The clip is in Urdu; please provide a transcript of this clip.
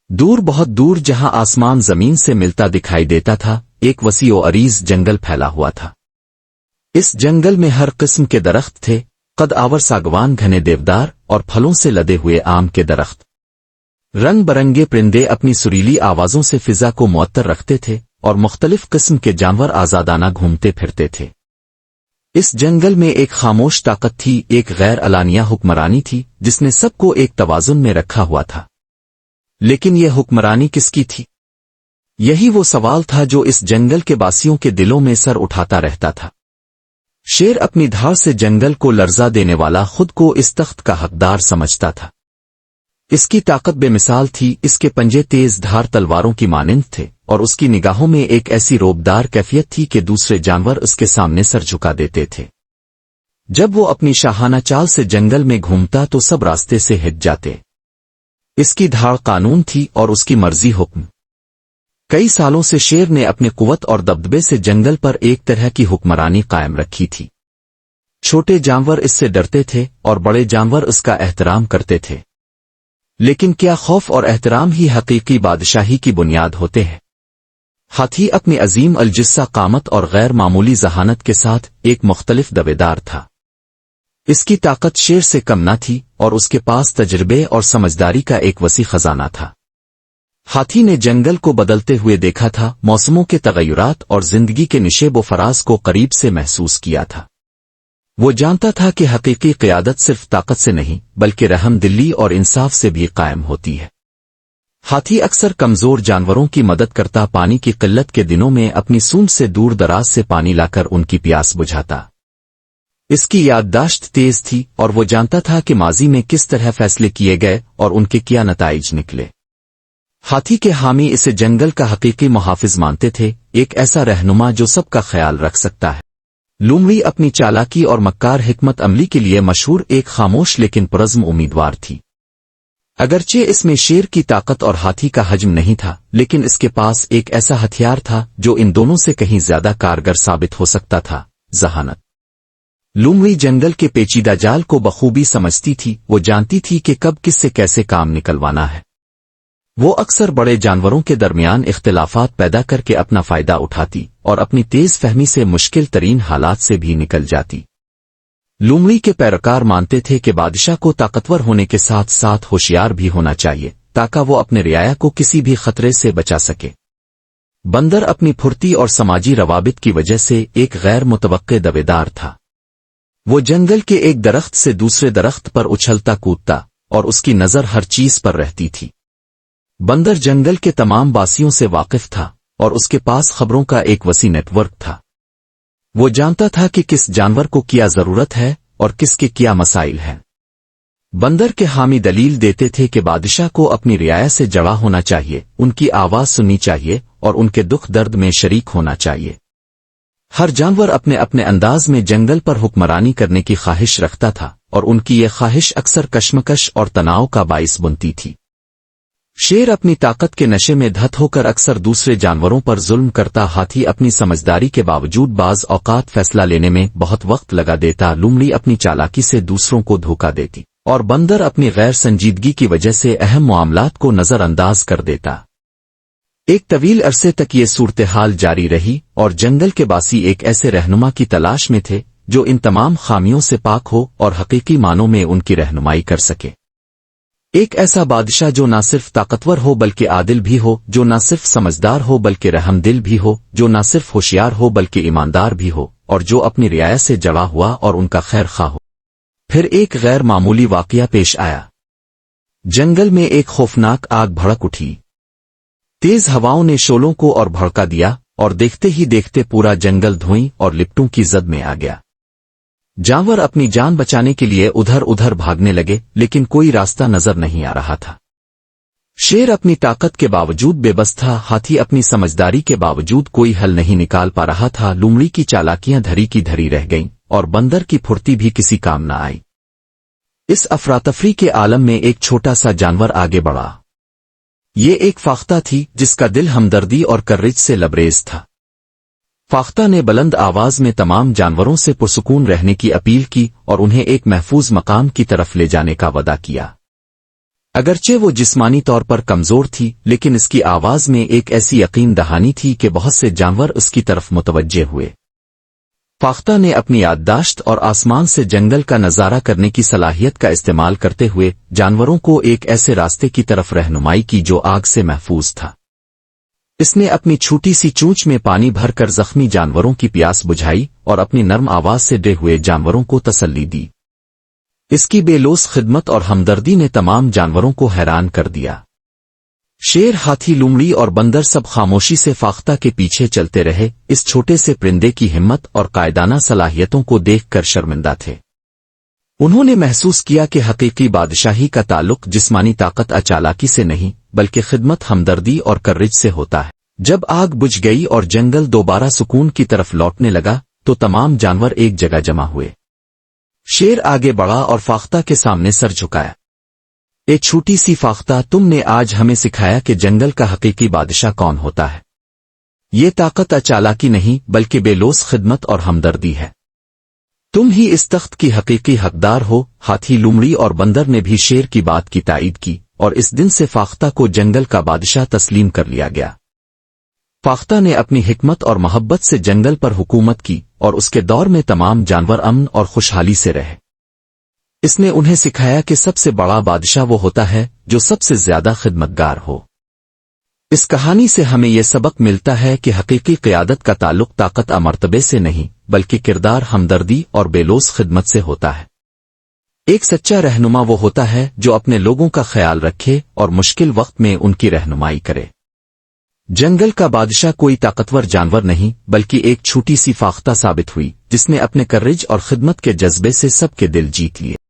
دور بہت دور جہاں آسمان زمین سے ملتا دکھائی دیتا تھا ایک وسیع و عریض جنگل پھیلا ہوا تھا۔ اس جنگل میں ہر قسم کے درخت تھے، قد آور ساگوان، گھنے دیودار اور پھلوں سے لدے ہوئے آم کے درخت۔ رنگ برنگے پرندے اپنی سریلی آوازوں سے فضا کو معطر رکھتے تھے اور مختلف قسم کے جانور آزادانہ گھومتے پھرتے تھے۔ اس جنگل میں ایک خاموش طاقت تھی، ایک غیر علانیہ حکمرانی تھی جس نے سب کو ایک توازن میں رکھا ہوا تھا۔ لیکن یہ حکمرانی کس کی تھی؟ یہی وہ سوال تھا جو اس جنگل کے باسیوں کے دلوں میں سر اٹھاتا رہتا تھا۔ شیر اپنی دھاڑ سے جنگل کو لرزا دینے والا خود کو اس تخت کا حقدار سمجھتا تھا۔ اس کی طاقت بے مثال تھی، اس کے پنجے تیز دھار تلواروں کی مانند تھے اور اس کی نگاہوں میں ایک ایسی روبدار کیفیت تھی کہ دوسرے جانور اس کے سامنے سر جھکا دیتے تھے۔ جب وہ اپنی شاہانہ چال سے جنگل میں گھومتا تو سب راستے سے ہٹ جاتے۔ اس کی دھاڑ قانون تھی اور اس کی مرضی حکم۔ کئی سالوں سے شیر نے اپنی قوت اور دبدبے سے جنگل پر ایک طرح کی حکمرانی قائم رکھی تھی۔ چھوٹے جانور اس سے ڈرتے تھے اور بڑے جانور اس کا احترام کرتے تھے۔ لیکن کیا خوف اور احترام ہی حقیقی بادشاہی کی بنیاد ہوتے ہیں؟ ہاتھی اپنی عظیم الجثہ قامت اور غیر معمولی ذہانت کے ساتھ ایک مختلف دویدار تھا۔ اس کی طاقت شیر سے کم نہ تھی اور اس کے پاس تجربے اور سمجھداری کا ایک وسیع خزانہ تھا۔ ہاتھی نے جنگل کو بدلتے ہوئے دیکھا تھا، موسموں کے تغیرات اور زندگی کے نشیب و فراز کو قریب سے محسوس کیا تھا۔ وہ جانتا تھا کہ حقیقی قیادت صرف طاقت سے نہیں بلکہ رحم دلی اور انصاف سے بھی قائم ہوتی ہے۔ ہاتھی اکثر کمزور جانوروں کی مدد کرتا، پانی کی قلت کے دنوں میں اپنی سونڈ سے دور دراز سے پانی لا کر ان کی پیاس بجھاتا۔ اس کی یادداشت تیز تھی اور وہ جانتا تھا کہ ماضی میں کس طرح فیصلے کیے گئے اور ان کے کیا نتائج نکلے۔ ہاتھی کے حامی اسے جنگل کا حقیقی محافظ مانتے تھے، ایک ایسا رہنما جو سب کا خیال رکھ سکتا ہے۔ لومڑی اپنی چالاکی اور مکار حکمت عملی کے لیے مشہور ایک خاموش لیکن پرعزم امیدوار تھی۔ اگرچہ اس میں شیر کی طاقت اور ہاتھی کا حجم نہیں تھا، لیکن اس کے پاس ایک ایسا ہتھیار تھا جو ان دونوں سے کہیں زیادہ کارگر ثابت ہو سکتا تھا: ذہانت۔ لومڑی جنگل کے پیچیدہ جال کو بخوبی سمجھتی تھی، وہ جانتی تھی کہ کب کس سے کیسے کام نکلوانا ہے۔ وہ اکثر بڑے جانوروں کے درمیان اختلافات پیدا کر کے اپنا فائدہ اٹھاتی اور اپنی تیز فہمی سے مشکل ترین حالات سے بھی نکل جاتی۔ لومڑی کے پیروکار مانتے تھے کہ بادشاہ کو طاقتور ہونے کے ساتھ ساتھ ہوشیار بھی ہونا چاہیے تاکہ وہ اپنے رعایا کو کسی بھی خطرے سے بچا سکے۔ بندر اپنی پھرتی اور سماجی روابط کی وجہ سے ایک غیر متوقع دویدار تھا۔ وہ جنگل کے ایک درخت سے دوسرے درخت پر اچھلتا کودتا اور اس کی نظر ہر چیز پر رہتی تھی۔ بندر جنگل کے تمام باسیوں سے واقف تھا اور اس کے پاس خبروں کا ایک وسیع نیٹ ورک تھا۔ وہ جانتا تھا کہ کس جانور کو کیا ضرورت ہے اور کس کے کیا مسائل ہیں۔ بندر کے حامی دلیل دیتے تھے کہ بادشاہ کو اپنی رعایا سے جڑا ہونا چاہیے، ان کی آواز سننی چاہیے اور ان کے دکھ درد میں شریک ہونا چاہیے۔ ہر جانور اپنے اپنے انداز میں جنگل پر حکمرانی کرنے کی خواہش رکھتا تھا اور ان کی یہ خواہش اکثر کشمکش اور تناؤ کا باعث بنتی تھی۔ شیر اپنی طاقت کے نشے میں دھت ہو کر اکثر دوسرے جانوروں پر ظلم کرتا، ہاتھی اپنی سمجھداری کے باوجود بعض اوقات فیصلہ لینے میں بہت وقت لگا دیتا، لومڑی اپنی چالاکی سے دوسروں کو دھوکہ دیتی اور بندر اپنی غیر سنجیدگی کی وجہ سے اہم معاملات کو نظر انداز کر دیتا۔ ایک طویل عرصے تک یہ صورتحال جاری رہی اور جنگل کے باسی ایک ایسے رہنما کی تلاش میں تھے جو ان تمام خامیوں سے پاک ہو اور حقیقی معنوں میں ان کی رہنمائی کر سکے۔ ایک ایسا بادشاہ جو نہ صرف طاقتور ہو بلکہ عادل بھی ہو، جو نہ صرف سمجھدار ہو بلکہ رحم دل بھی ہو، جو نہ صرف ہوشیار ہو بلکہ ایماندار بھی ہو، اور جو اپنی رعایا سے جڑا ہوا اور ان کا خیر خواہ ہو۔ پھر ایک غیر معمولی واقعہ پیش آیا۔ جنگل میں ایک خوفناک آگ بھڑک اٹھی۔ تیز ہواؤں نے شعلوں کو اور بھڑکا دیا اور دیکھتے ہی دیکھتے پورا جنگل دھوئیں اور لپٹوں کی زد میں آ گیا۔ جانور اپنی جان بچانے کے لیے ادھر ادھر بھاگنے لگے لیکن کوئی راستہ نظر نہیں آ رہا تھا۔ شیر اپنی طاقت کے باوجود بے بس تھا، ہاتھی اپنی سمجھداری کے باوجود کوئی حل نہیں نکال پا رہا تھا، لومڑی کی چالاکیاں دھری کی دھری رہ گئیں اور بندر کی پھرتی بھی کسی کام نہ آئی۔ اس افراتفری کے عالم میں ایک چھوٹا سا جانور آگے بڑھا۔ یہ ایک فاختہ تھی جس کا دل ہمدردی اور کرج سے لبریز تھا۔ فاختہ نے بلند آواز میں تمام جانوروں سے پرسکون رہنے کی اپیل کی اور انہیں ایک محفوظ مقام کی طرف لے جانے کا وعدہ کیا۔ اگرچہ وہ جسمانی طور پر کمزور تھی لیکن اس کی آواز میں ایک ایسی یقین دہانی تھی کہ بہت سے جانور اس کی طرف متوجہ ہوئے۔ فاختہ نے اپنی یادداشت اور آسمان سے جنگل کا نظارہ کرنے کی صلاحیت کا استعمال کرتے ہوئے جانوروں کو ایک ایسے راستے کی طرف رہنمائی کی جو آگ سے محفوظ تھا۔ اس نے اپنی چھوٹی سی چونچ میں پانی بھر کر زخمی جانوروں کی پیاس بجھائی اور اپنی نرم آواز سے ڈرے ہوئے جانوروں کو تسلی دی۔ اس کی بے لوث خدمت اور ہمدردی نے تمام جانوروں کو حیران کر دیا۔ شیر، ہاتھی، لومڑی اور بندر سب خاموشی سے فاختہ کے پیچھے چلتے رہے، اس چھوٹے سے پرندے کی ہمت اور قائدانہ صلاحیتوں کو دیکھ کر شرمندہ تھے۔ انہوں نے محسوس کیا کہ حقیقی بادشاہی کا تعلق جسمانی طاقت یا چالاکی سے نہیں بلکہ خدمت، ہمدردی اور کرج سے ہوتا ہے۔ جب آگ بجھ گئی اور جنگل دوبارہ سکون کی طرف لوٹنے لگا تو تمام جانور ایک جگہ جمع ہوئے۔ شیر آگے بڑھا اور فاختہ کے سامنے سر جھکایا۔ اے چھوٹی سی فاختہ، تم نے آج ہمیں سکھایا کہ جنگل کا حقیقی بادشاہ کون ہوتا ہے۔ یہ طاقت یا چالاکی نہیں بلکہ بے لوث خدمت اور ہمدردی ہے۔ تم ہی اس تخت کی حقیقی حقدار ہو۔ ہاتھی، لومڑی اور بندر نے بھی شیر کی بات کی تائید کی اور اس دن سے فاختہ کو جنگل کا بادشاہ تسلیم کر لیا گیا۔ فاختہ نے اپنی حکمت اور محبت سے جنگل پر حکومت کی اور اس کے دور میں تمام جانور امن اور خوشحالی سے رہے۔ اس نے انہیں سکھایا کہ سب سے بڑا بادشاہ وہ ہوتا ہے جو سب سے زیادہ خدمتگار ہو۔ اس کہانی سے ہمیں یہ سبق ملتا ہے کہ حقیقی قیادت کا تعلق طاقت یا مرتبے سے نہیں بلکہ کردار، ہمدردی اور بے لوث خدمت سے ہوتا ہے۔ ایک سچا رہنما وہ ہوتا ہے جو اپنے لوگوں کا خیال رکھے اور مشکل وقت میں ان کی رہنمائی کرے۔ جنگل کا بادشاہ کوئی طاقتور جانور نہیں بلکہ ایک چھوٹی سی فاختہ ثابت ہوئی جس نے اپنے کرج اور خدمت کے جذبے سے سب کے دل جیت لیے۔